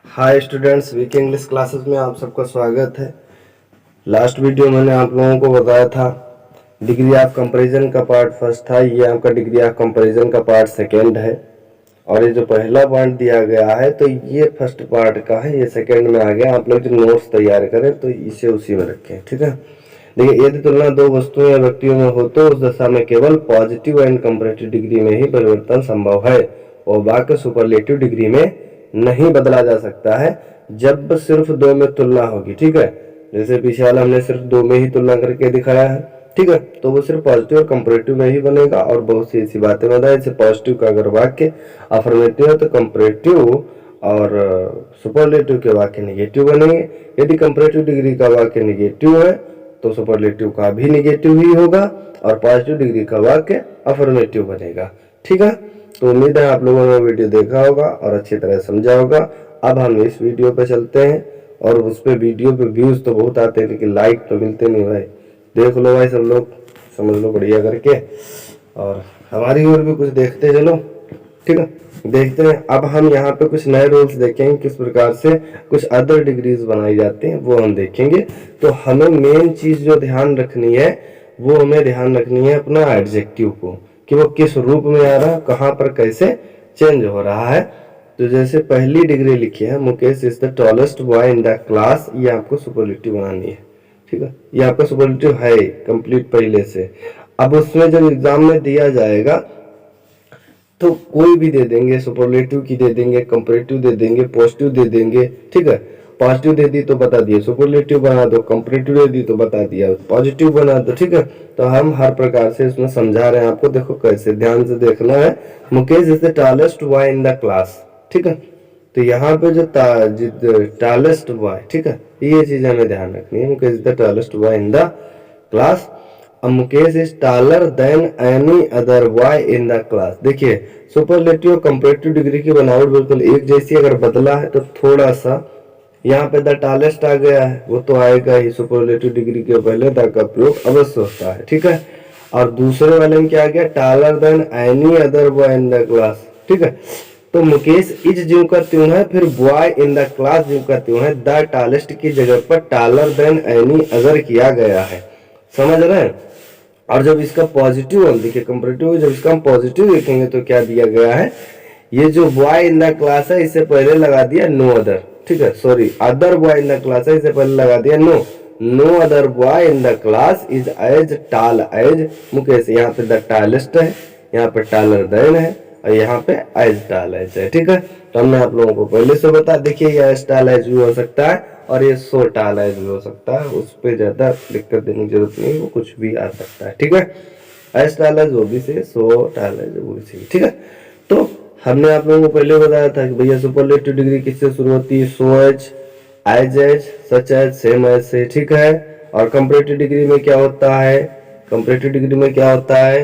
हाय students, week English classes में आप सबका स्वागत है। लास्ट वीडियो मैंने आप लोगों को बताया था डिग्री ऑफ कंपैरिजन का पार्ट फर्स्ट था, ये आपका डिग्री ऑफ कंपैरिजन का पार्ट सेकंड है। और ये जो पहला पॉइंट दिया गया है तो ये फर्स्ट पार्ट का है, ये सेकंड में आ गया। आप लोग जो नोट्स तैयार करें तो इसे उसी में रखें, ठीक है। देखिए, यदि तुलना दो वस्तुओं या व्यक्तियों में हो तो उस दशा में केवल पॉजिटिव एंड कंपैरेटिव डिग्री में ही परिवर्तन संभव है और वाक्य सुपरलेटिव डिग्री में नहीं बदला जा सकता है जब सिर्फ दो में तुलना होगी, ठीक है। जैसे पीछे वाला हमने सिर्फ दो में ही तुलना करके दिखाया है, ठीक है, तो वो सिर्फ पॉजिटिव और कंपैरेटिव में ही बनेगा। और बहुत सी ऐसी बातें बताई, जैसे पॉजिटिव का अगर वाक्य अफर्मेटिव है तो कंपैरेटिव और सुपरलेटिव के वाक्य निगेटिव बनेंगे। यदि कंपैरेटिव डिग्री का वाक्य निगेटिव है तो सुपरलेटिव का भी निगेटिव ही होगा और पॉजिटिव डिग्री का वाक्य अफर्मेटिव बनेगा, ठीक है। तो उम्मीद है आप लोगों ने वीडियो देखा होगा और अच्छी तरह समझा होगा। अब हम इस वीडियो पे चलते हैं और उस पे वीडियो पे व्यूज तो बहुत आते हैं लेकिन लाइक तो मिलते नहीं भाई। देख लो भाई, सब लोग समझ लो बढ़िया करके, और हमारी ओर भी कुछ देखते चलो, ठीक है। देखते हैं अब हम यहाँ पे कुछ नए रूल्स देखेंगे, किस प्रकार से कुछ अदर डिग्रीज बनाई जाती हैं वो हम देखेंगे। तो हमें मेन चीज जो ध्यान रखनी है वो हमें ध्यान रखनी है अपना एडजेक्टिव को, कि वो किस रूप में आ रहा है, कहाँ पर कैसे चेंज हो रहा है। तो जैसे पहली डिग्री लिखी है, Mukesh is the tallest boy in the class, ये आपको सुपरलेटिव बनानी है, ठीक है। ये आपका सुपरलेटिव है कंप्लीट पहले से। अब उसमें जब एग्जाम में दिया जाएगा तो कोई भी दे देंगे, सुपरलेटिव की दे देंगे, कंपैरेटिव दे देंगे, पॉजिटिव दे देंगे, ठीक है। पॉजिटिव दे दी तो बता दिया, सुपरलेटिव बना दो, कंपैरेटिव दे दी तो बता दिया, पॉजिटिव बना दो, ठीक है। तो हम हर प्रकार से इसमें समझा रहे हैं आपको। देखो कैसे, ध्यान से देखना है। Mukesh is the tallest boy in the class, ठीक है। तो यहाँ पे जो टॉलेस्ट बॉय, ठीक है, ये चीज हमें ध्यान रखनी है। Mukesh is the tallest boy in the class. Mukesh is taller than any other boy in the class. देखिए, सुपरलेटिव और कंपैरेटिव डिग्री की बनावट बिल्कुल एक जैसी, अगर बदला है तो थोड़ा सा यहाँ पे द टॉलेस्ट आ गया है, वो तो आएगा ही, सुपरलेटिव डिग्री के पहले द का प्रयोग अवश्य होता है, ठीक है। और दूसरे वाले में क्या आ गया, taller than any other boy in the class, ठीक है। तो मुकेश इज ज्यों का त्यों है, फिर बॉय इन द क्लास ज्यों का त्यों है, द टॉलेस्ट की जगह पर टॉलर देन एनी अदर किया गया है, समझ रहे हैं। और जब इसका पॉजिटिव हम देखिए, कंपैरेटिव जब इसका हम पॉजिटिव देखेंगे तो क्या दिया गया है, ये जो बॉय इन द क्लास है इससे पहले लगा दिया नो अदर, ठीक है, sorry other boy in the class है इससे पहले लगा दिया no other boy in the class is as tall as Mukesh. यहाँ पे द टॉलेस्ट है, यहाँ पे टॉलर देन है और यहाँ पे एज टॉल एज है, ठीक है। तो हमने आप लोगों को पहले से बता, देखिए ये एज टॉल एज भी हो सकता है और ये सो टॉल एज भी हो सकता है, उस पर ज्यादा दिक्कत देने की जरूरत नहीं, वो कुछ भी आ सकता है, ठीक है। एज टॉल एज वो भी से, सो टॉल एज वो भी से, ठीक है। तो हमने आप लोगों को पहले बताया था कि भैया सुपरलेटिव डिग्री किससे शुरू होती है, so as, such as, same as से, ठीक है। और कंपैरेटिव डिग्री में क्या होता है, कंपैरेटिव डिग्री में क्या होता है,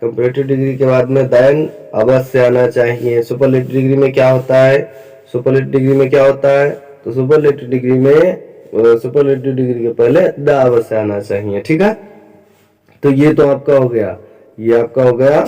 कंपैरेटिव डिग्री के बाद में देन अवश्य आना चाहिए। सुपरलेटिव डिग्री में क्या होता है, सुपरलेटिव डिग्री में क्या होता है, तो सुपरलेटिव डिग्री में सुपरलेटिव डिग्री के पहले द अवश्य आना चाहिए, ठीक है। तो ये तो आपका हो गया, ये आपका हो गया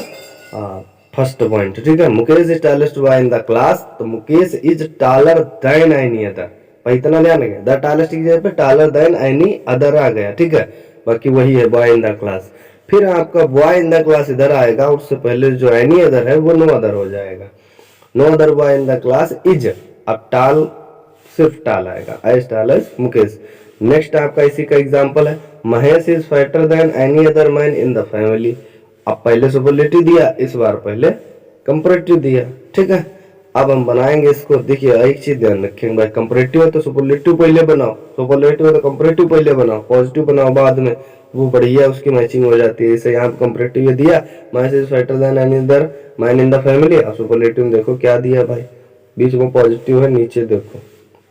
फर्स्ट पॉइंट, ठीक है। Mukesh is tallest boy in the class, तो Mukesh is taller than any other, भाई इतना ध्यान रखें, द टॉलेस्ट की जगह पे टॉलर देन एनी अदर आ गया, ठीक है। बाकी वही है बॉय इन द क्लास। फिर आपका बॉय इन द क्लास इधर आएगा, उससे पहले जो एनी अदर है वो नो अदर हो जाएगा। No other boy in the class is, अब टाल सिर्फ टाल आएगा, as tall as Mukesh. Next आपका इसी का एग्जांपल है, Mahesh is fatter than any other man in the family. अब पहले सुपरलेटिव दिया, इस बार पहले कंपैरेटिव दिया, ठीक है। अब हम बनाएंगे इसको, देखिए एक चीज ध्यान रखेंगे भाई, कंपैरेटिव है तो सुपरलेटिव पहले बनाओ, सुपरलेटिव है तो कंपैरेटिव पहले बनाओ, पॉजिटिव बनाओ बाद में, वो बढ़िया उसकी मैचिंग हो जाती है। जैसे यहाँ कंपैरेटिव ये दिया, Mahesh is fatter than any other man in the family, अब सुपरलेटिव में देखो क्या दिया भाई, बीच में पॉजिटिव है, नीचे देखो,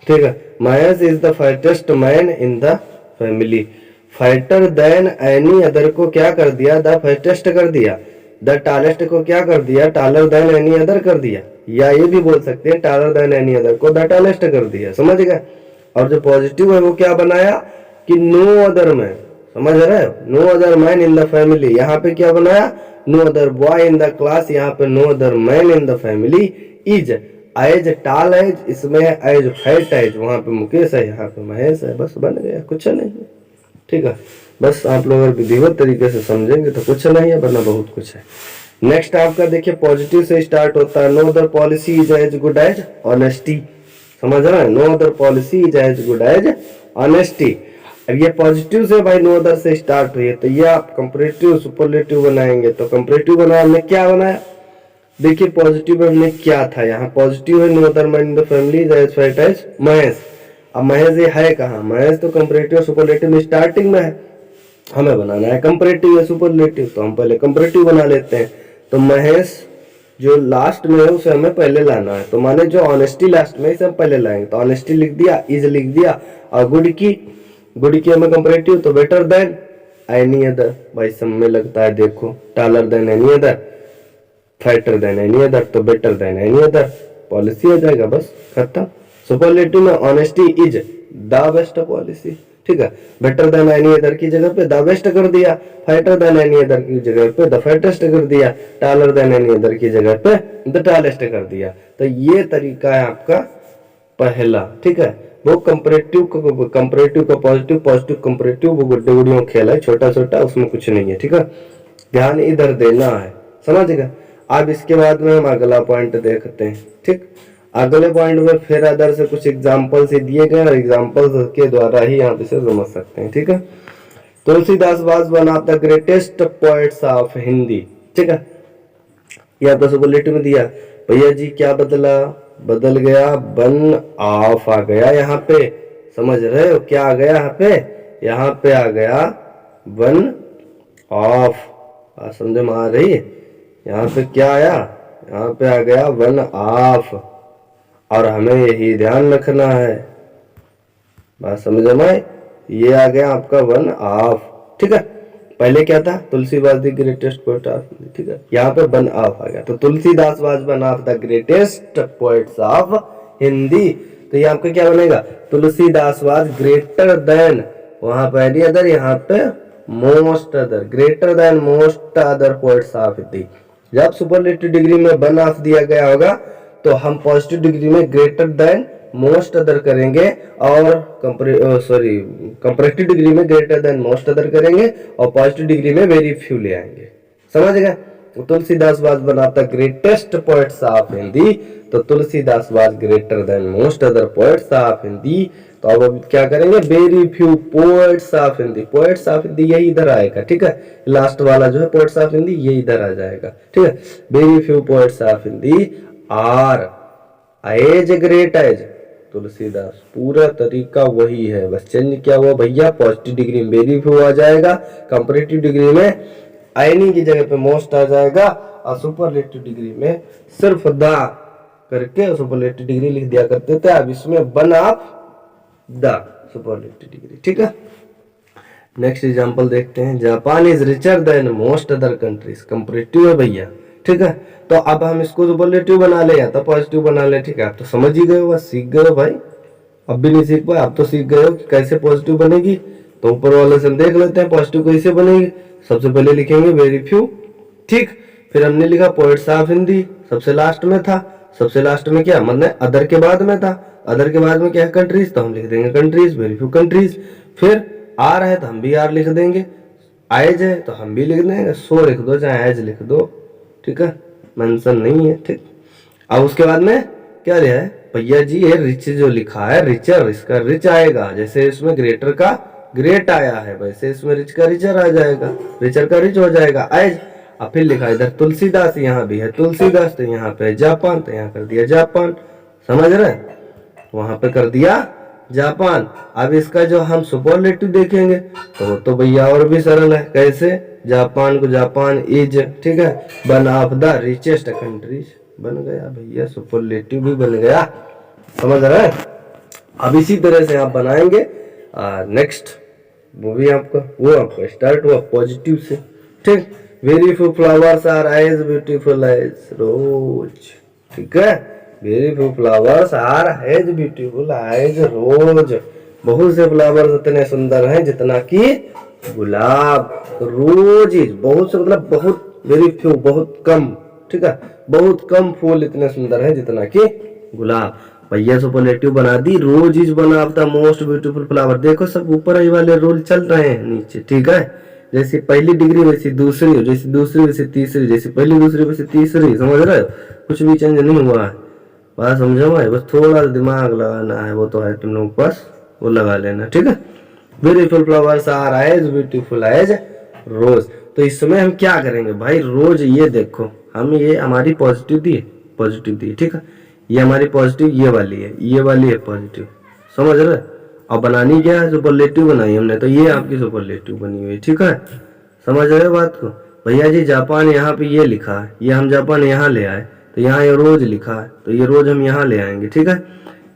ठीक है। Mahesh is the fattest man in the family, fatter than any other को क्या कर दिया, द फैटेस्ट कर दिया, द टॉलेस्ट को क्या कर दिया, टॉलर देन एनी अदर कर दिया, या ये भी बोल सकते हैं टॉलर देन एनी अदर को द टॉलेस्ट कर दिया, समझ गए। और जो पॉजिटिव है वो क्या बनाया कि नो अदर मैन, समझ रहे हो, no other man in the family. यहाँ पे क्या बनाया, no other boy in the class, यहाँ पे no other man in the family is as tall as, इसमें है एज फैट एज, वहां पे मुकेश है, यहाँ पे महेश है, बस बन गया, कुछ नहीं है। ठीक है, बस आप लोग अगर विधिवत तरीके से समझेंगे तो कुछ नहीं है, वरना बहुत कुछ है। नेक्स्ट आपका देखिए पॉजिटिव से स्टार्ट होता है। No other policy is as good as honesty. समझ रहे हैं, no other policy is as good as honesty. अब ये पॉजिटिव से भाई नो अदर से स्टार्ट हुई है, तो ये आप कंपैरेटिव सुपरलेटिव बनाएंगे। तो कंपैरेटिव बनाया हमने, क्या बनाया, देखिए पॉजिटिव में हमने क्या था, यहाँ पॉजिटिव है no other man in the family is as fat as Mahesh. अब महेश ये है कहाँ, महेश तो कंपैरेटिव सुपरलेटिव में स्टार्टिंग में है, हमें बनाना है कंपैरेटिव या सुपरलेटिव, तो हम पहले कंपैरेटिव बना लेते हैं। तो महेश जो लास्ट में है उसे हमें पहले लाना है, तो माने जो ऑनेस्टी लास्ट में इसे हम पहले लाएंगे। तो ऑनेस्टी लिख दिया, इज लिख दिया, और गुड की हमें कंपैरेटिव, तो बेटर देन एनी अदर, भाई सब में लगता है देखो, taller than any other, fatter than any other, तो better than any other policy हो जाएगा, बस खत्म। सुपरलेटिव में honesty is the best policy, ठीक है, बेटर देन एनी अदर की जगह पे द बेस्ट कर दिया, फैटर देन एनी अदर की जगह पे द फैटेस्ट कर दिया, टालर देन एनी अदर की जगह पे द टालेस्ट कर दिया। तो ये तरीका है आपका पहला, ठीक है। वो कंपैरेटिव का पॉजिटिव, पॉजिटिव कंपैरेटिव, वो गुड्डे गुड़ियों खेल है, छोटा छोटा, उसमें कुछ नहीं है, ठीक है। ध्यान इधर देना है, समझ गए। अब इसके बाद में हम अगला पॉइंट देखते हैं, ठीक। अगले पॉइंट में फिर अदर से कुछ एग्जाम्पल से दिए गए, और एग्जाम्पल के द्वारा ही आप इसे समझ सकते हैं, ठीक है। Tulsidas was one of the greatest poets of Hindi, ठीक है। यह तो सुपरलेटिव में दिया, भैया जी क्या बदला, बदल गया, वन ऑफ आ गया यहाँ पे, समझ रहे हो क्या आ गया यहाँ पे, यहाँ पे आ गया वन ऑफ, समझ में आ रही है। यहाँ पे क्या आया, यहाँ पे आ गया वन ऑफ, और हमें यही ध्यान रखना है, बात समझ में आए, ये आ गया आपका वन ऑफ, ठीक है। पहले क्या था, Tulsi was the greatest poet of, ठीक है, यहाँ पे वन ऑफ आ गया, तो Tulsidas was one of the greatest poets of Hindi. तो ये आपका क्या बनेगा, तुलसीदास वाज ग्रेटर देन, वहां पे एनी अदर, यहाँ पे most other, greater than most other poets of Hindi. जब सुपरलेटिव डिग्री में वन ऑफ दिया गया होगा, तो हम पॉजिटिव डिग्री में ग्रेटर देन मोस्ट अदर करेंगे, और कंपैरेटिव डिग्री में ग्रेटर देन मोस्ट अदर करेंगे, और पॉजिटिव डिग्री में वेरी फ्यू ले आएंगे, समझ गए। Tulsidas was one of the greatest poets of Hindi, तो Tulsidas was greater than most other poets of Hindi. तो अब क्या करेंगे, very few poets of Hindi, poets of Hindi यही इधर आएगा, ठीक है। लास्ट वाला जो है पोएट्स ऑफ हिंदी, ये इधर आ जाएगा, ठीक है। Very few poets of Hindi are as great as Tulsidas, पूरा तरीका वही है, बस चेंज क्या हुआ भैया, पॉजिटिव डिग्री में वेरी फ्यू आ जाएगा, कंपैरेटिव डिग्री में एनी की जगह पे मोस्ट आ जाएगा, और सुपरलेटिव डिग्री में सिर्फ द करके सुपरलेटिव डिग्री लिख दिया करते थे, अब इसमें one of the superlative degree, ठीक है। नेक्स्ट एग्जांपल देखते हैं, Japan is richer than most other countries, comparative है भैया, ठीक है। तो अब हम इसको सुपरलेटिव बना ले या तो पॉजिटिव बना ले, ठीक है। आप तो समझ ही गए हो, सीख गए हो भाई, अब भी नहीं सीख पाए, आप तो सीख गए हो कि कैसे पॉजिटिव बनेगी। तो ऊपर वाले से देख लेते हैं पॉजिटिव कैसे बनेगी। सबसे पहले लिखेंगे वेरी फ्यू, ठीक, फिर हमने लिखा पोएट्स ऑफ हिंदी, सबसे लास्ट में था, सबसे लास्ट में क्या मतलब अदर के बाद में था, अदर के बाद में क्या है कंट्रीज, तो हम लिख देंगे कंट्रीज, वेरी फ्यू कंट्रीज। फिर आर है तो हम भी आर लिख देंगे, एज है तो हम भी लिख देंगे, सो लिख दो चाहे एज लिख दो, ठीक है, मेंशन नहीं है, ठीक। अब उसके बाद में क्या लिया है भैया जी, ये रिच जो लिखा है रिचर, इसका रिच आएगा, जैसे इसमें ग्रेटर का ग्रेट आया है वैसे इसमें रिच का रिचर आ जाएगा, रिचर का रिच हो जाएगा एज। अब फिर लिखा इधर तुलसीदास, यहाँ भी है तुलसीदास, तो यहाँ पे जापान, तो यहाँ कर दिया जापान, समझ रहे, वहां पे कर दिया जापान। अब इसका जो हम सुपरलेटिव देखेंगे तो भैया और भी सरल है, कैसे, जापान को जापान इज, ठीक है, one of the richest countries, बन गया भैया, सुपरलेटिव भी बन गया, समझ रहे हैं। अब इसी तरह से आप बनाएंगे। नेक्स्ट वो आपका स्टार्ट हुआ पॉजिटिव से, ठीक। Very few flowers are as beautiful as rose, ठीक है, very few flowers are as beautiful as rose, बहुत से फ्लावर्स इतने सुंदर हैं जितना कि गुलाब, रोज बहुत से मतलब बहुत, वेरी फ्यू बहुत कम, ठीक है, बहुत कम फूल इतने सुंदर हैं जितना कि गुलाब। भैया सुपरलेटिव बना दी, rose is one of the most beautiful flower. देखो सब ऊपर ही वाले रूल चल रहे हैं नीचे, ठीक है। जैसे पहली डिग्री वैसी दूसरी, जैसे दूसरी वैसे तीसरी, जैसे पहली दूसरी वैसे तीसरी, समझ रहे हो? कुछ भी चेंज नहीं हुआ है, बात समझो भाई। बस थोड़ा दिमाग लगाना है, वो तो है तुम लोग पास, वो लगा लेना, ठीक है। Beautiful flowers are as beautiful as rose. तो इसमें हम क्या करेंगे भाई, रोज ये देखो, हम ये हमारी पॉजिटिव दी, ठीक है। ये हमारी पॉजिटिव ये वाली है पॉजिटिव, समझ रहे। और बनानी क्या है, सुपरलेटिव बनाई हमने, तो ये आपकी सुपरलेटिव बनी हुई है, ठीक है। समझ रहे हो बात को? भैया जी जापान यहाँ पे ये लिखा है, ये हम जापान यहाँ ले आए, तो यहाँ ये रोज लिखा है, तो ये रोज हम यहाँ ले आएंगे, ठीक है।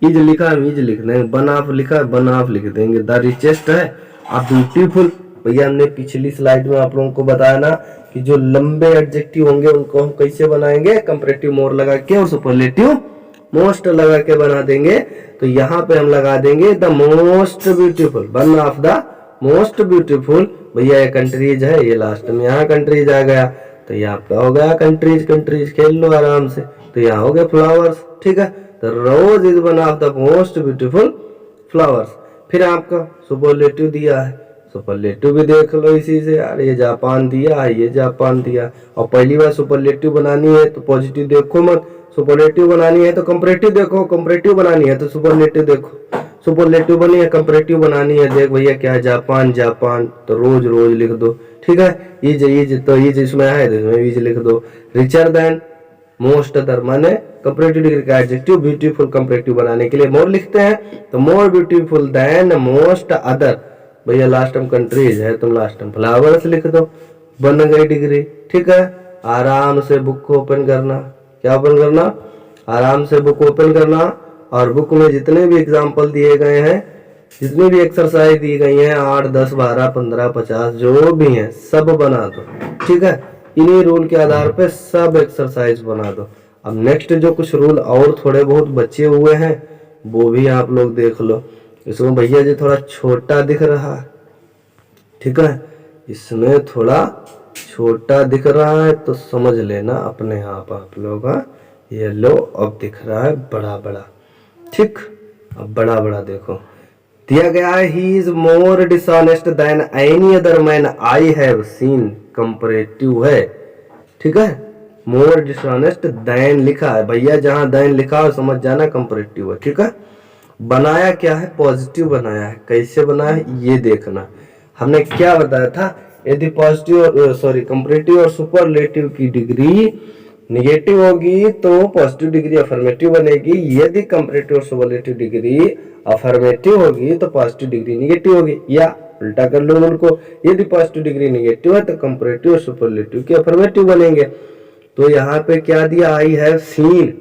इज लिखा हम इज लिख देंगे, बन ऑफ लिखा है बन ऑफ लिख देंगे। द रिचेस्ट है अब ब्यूटीफुल। भैया हमने पिछली स्लाइड में आप लोगों को बताया ना कि जो लंबे एडजेक्टिव होंगे उनको हम कैसे बनाएंगे, कंपैरेटिव मोर लगा के और सुपरलेटिव मोस्ट लगा के बना देंगे। तो यहाँ पे हम लगा देंगे the most beautiful, one of the most beautiful. भैया ये कंट्रीज है, ये लास्ट में यहाँ कंट्रीज आ गया, तो ये आपका हो गया कंट्रीज खेल लो आराम से। तो यहाँ हो गया फ्लावर्स, ठीक है। तो rose is one of the most beautiful flowers. फिर आपका सुपरलेटिव दिया है, सुपरलेटिव भी देख लो इसी से यार, ये जापान दिया है, ये जापान दिया। और पहली बार सुपरलेटिव बनानी है तो पॉजिटिव देखो मत, सुपरलेटिव बनानी है तो कंपैरेटिव देखो, कंपैरेटिव बनानी है तो सुपरलेटिव देखो। सुपरलेटिव बनी है, कंपैरेटिव बनानी है, देख भैया क्या है, जापान जापान, तो रोज रोज लिख दो, ठीक है। इज तो इज इसमें है, इसमें इज लिख दो। रिचर देन मोस्ट अदर, माने कंपैरेटिव डिग्री का एडजेक्टिव ब्यूटीफुल कंपैरेटिव बनाने के लिए मोर लिखते हैं, तो मोर ब्यूटीफुल देन मोस्ट अदर। भैया लास्ट टाइम कंट्रीज है, तुम लास्ट टाइम फ्लावर्स लिख दो, बन गई डिग्री, ठीक है। आराम से बुक को ओपन करना, क्या ओपन करना, आराम से बुक ओपन करना, और बुक में जितने भी एग्जाम्पल दिए गए हैं, जितनी भी एक्सरसाइज दी गई हैं, 8, 10, 12, 15, 50 जो भी हैं सब बना दो, ठीक है। इन्हीं रूल के आधार पे सब एक्सरसाइज बना दो। अब नेक्स्ट जो कुछ रूल और थोड़े बहुत बचे हुए हैं वो भी आप लोग देख लो। इसमें भैया जी थोड़ा छोटा दिख रहा है, ठीक है, इसमें थोड़ा छोटा दिख रहा है तो समझ लेना अपने आप लोग। ये लो अब दिख रहा है बड़ा बड़ा, ठीक। अब बड़ा बड़ा देखो दिया गया है, he is more dishonest than any other man I have seen, comparative है, ठीक है। मोर डिसऑनेस्ट देन लिखा है, भैया जहां देन लिखा है समझ जाना कंपैरेटिव है, ठीक है। बनाया क्या है, पॉजिटिव बनाया है। कैसे बनाया है ये देखना। हमने क्या बताया था, यदि पॉजिटिव कंपैरेटिव और सुपरलेटिव की डिग्री निगेटिव होगी तो पॉजिटिव डिग्री अफर्मेटिव बनेगी, यदि कंपैरेटिव और सुपरलेटिव डिग्री अफर्मेटिव होगी तो पॉजिटिव डिग्री निगेटिव होगी, या उल्टा कर लो उनको, यदि पॉजिटिव डिग्री निगेटिव है तो कंपैरेटिव और सुपरलेटिव के अफर्मेटिव बनेंगे। तो यहाँ पे क्या दिया, आई हैव सीन,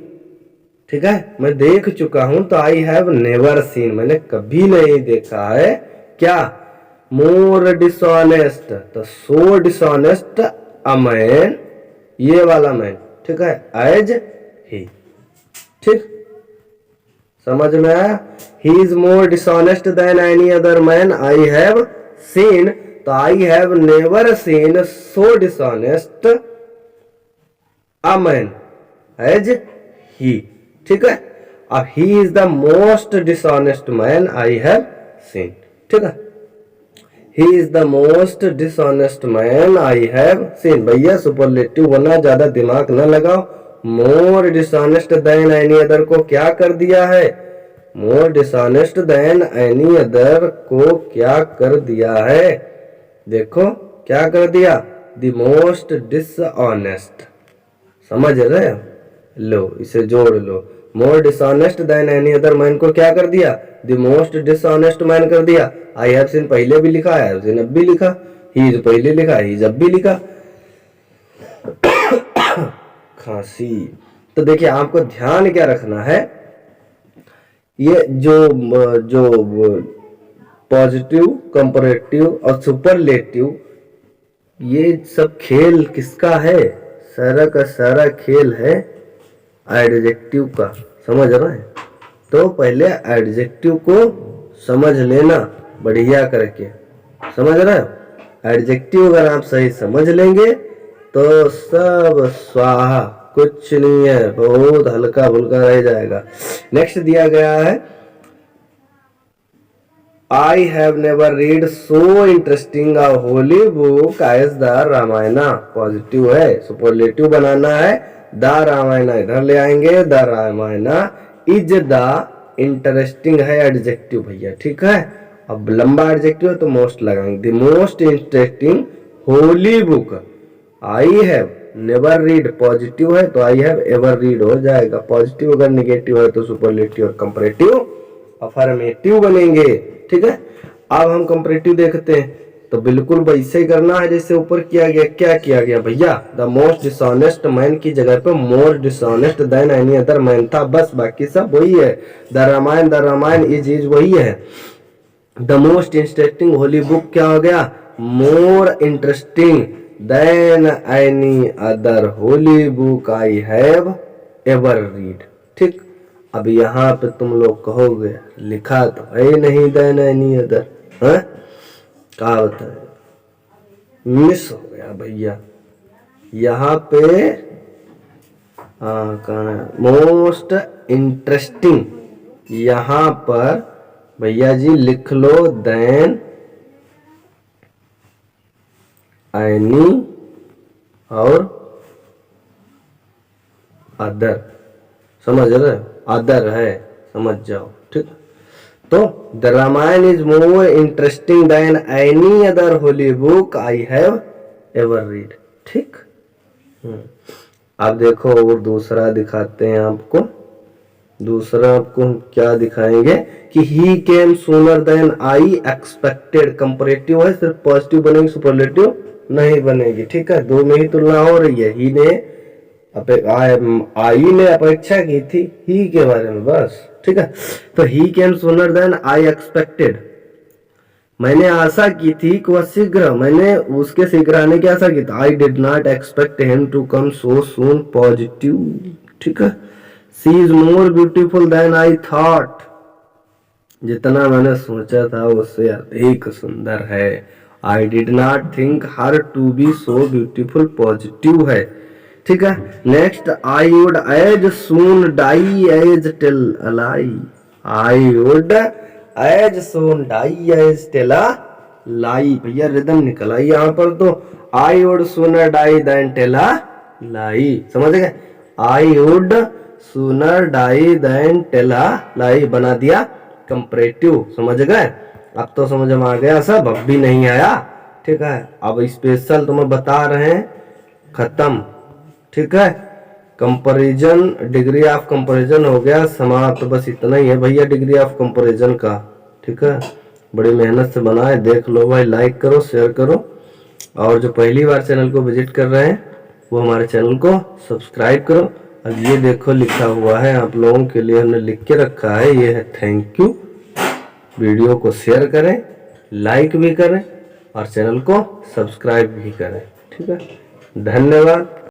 ठीक है, मैं देख चुका हूं, तो आई हैव नेवर सीन, मैंने कभी नहीं देखा है। क्या, मोर डिसऑनेस्ट, तो सो डिसऑनेस्ट अ मैन, ये वाला मैन, ठीक है, एज ही, ठीक, समझ में आया। He is more dishonest than any other man I have seen, तो I have never seen so dishonest a man as he, ठीक है। अब he is the most dishonest man I have seen, ठीक है। He is the most dishonest man I have seen. भैया superlative बना, ज्यादा दिमाग न लगाओ। More dishonest than any other को क्या कर दिया है, more dishonest than any other को क्या कर दिया है, देखो क्या कर दिया, द मोस्ट डिसऑनेस्ट, समझ रहे हो, लो इसे जोड़ लो। More dishonest than any other man को क्या कर दिया, द मोस्ट डिसऑनेस्ट मैन कर दिया। आई हैव सीन पहले भी लिखा, आई हैव सीन अब भी लिखा, ही इज पहले लिखा, ही इज अब भी लिखा। खांसी, तो देखिए आपको ध्यान क्या रखना है, ये जो पॉजिटिव, कंपैरेटिव और सुपरलेटिव, ये सब खेल किसका है, सारा का सारा खेल है एडजेक्टिव का, समझ रहे हैं। तो पहले एडजेक्टिव को समझ लेना बढ़िया करके, समझ रहे हो। एडजेक्टिव अगर आप सही समझ लेंगे तो सब स्वाहा, कुछ नहीं है, बहुत हल्का फुल्का रह जाएगा। नेक्स्ट दिया गया है I have never read so interesting a holy book as the Ramayana. Positive है, सुपरलेटिव बनाना है, द रामायणा इधर ले आएंगे, the Ramayana is the interesting है एडजेक्टिव भैया, ठीक है। अब लंबा एडजेक्टिव है तो मोस्ट लगाएंगे, the most interesting holy book. I have never read positive है तो आई हैव एवर रीड हो जाएगा। पॉजिटिव अगर निगेटिव है तो सुपरलेटिव और कंपैरेटिव अफर्मेटिव बनेंगे, ठीक है। अब हम कंपैरेटिव देखते हैं तो बिल्कुल वैसे ही करना है जैसे ऊपर किया गया। क्या किया गया भैया, द मोस्ट डिसऑनेस्ट मैन की जगह पे most dishonest than any other man था, बस बाकी सब वही है। द रामायण इज वही है। The most interesting holy book क्या हो गया, more interesting than any other holy book I have ever read, ठीक। अब यहाँ पे तुम लोग कहोगे लिखा तो है नहीं देन एनी अदर, है क्या होता है, मिस हो गया भैया। यहाँ पे कहाँ है मोस्ट इंटरेस्टिंग, यहाँ पर भैया जी लिख लो देन एनी और अदर, समझ रहे, अदर है, समझ जाओ, ठीक। तो the Ramayan is more interesting than any other holy book I have ever read, ठीक। अब देखो और दूसरा दिखाते हैं आपको। दूसरा आपको हम क्या दिखाएंगे कि he came sooner than I expected. Comparative है, सिर्फ पॉजिटिव बनेगी, सुपरलेटिव नहीं बनेगी, ठीक है। दो में ही तुलना हो रही है, ही ने आई ने अपेक्षा की थी ही के बारे में, बस, ठीक है। तो ही came sooner than I expected, मैंने आशा की थी कि वह शीघ्र, मैंने उसके शीघ्र आने की आशा की थी। I did not expect him to come so soon, positive, ठीक है। She is more beautiful than I thought, जितना मैंने सोचा था उससे अधिक सुंदर है। I did not think her to be so beautiful, positive है, ठीक है। Next I would as soon die as tell a lie. I would as soon die as tell a lie, भैया रिदम निकला यहाँ पर। तो आई would sooner die than tell a lie, समझ गए। I would sooner die than tell a lie बना दिया comparative, समझ गए। अब तो समझ में आ गया सब, अब भी नहीं आया, ठीक है। अब स्पेशल तुम्हें बता रहे हैं, खत्म, ठीक है। कंपैरिजन, डिग्री ऑफ कंपैरिजन हो गया समाप्त, बस इतना ही है भैया डिग्री ऑफ कंपैरिजन का, ठीक है। बड़ी मेहनत से बनाए, देख लो भाई, लाइक करो, शेयर करो, और जो पहली बार चैनल को विजिट कर रहे हैं वो हमारे चैनल को सब्सक्राइब करो। अब ये देखो लिखा हुआ है, आप लोगों के लिए हमने लिख के रखा है, ये है थैंक यू। वीडियो को शेयर करें, लाइक भी करें और चैनल को सब्सक्राइब भी करें, ठीक है। धन्यवाद।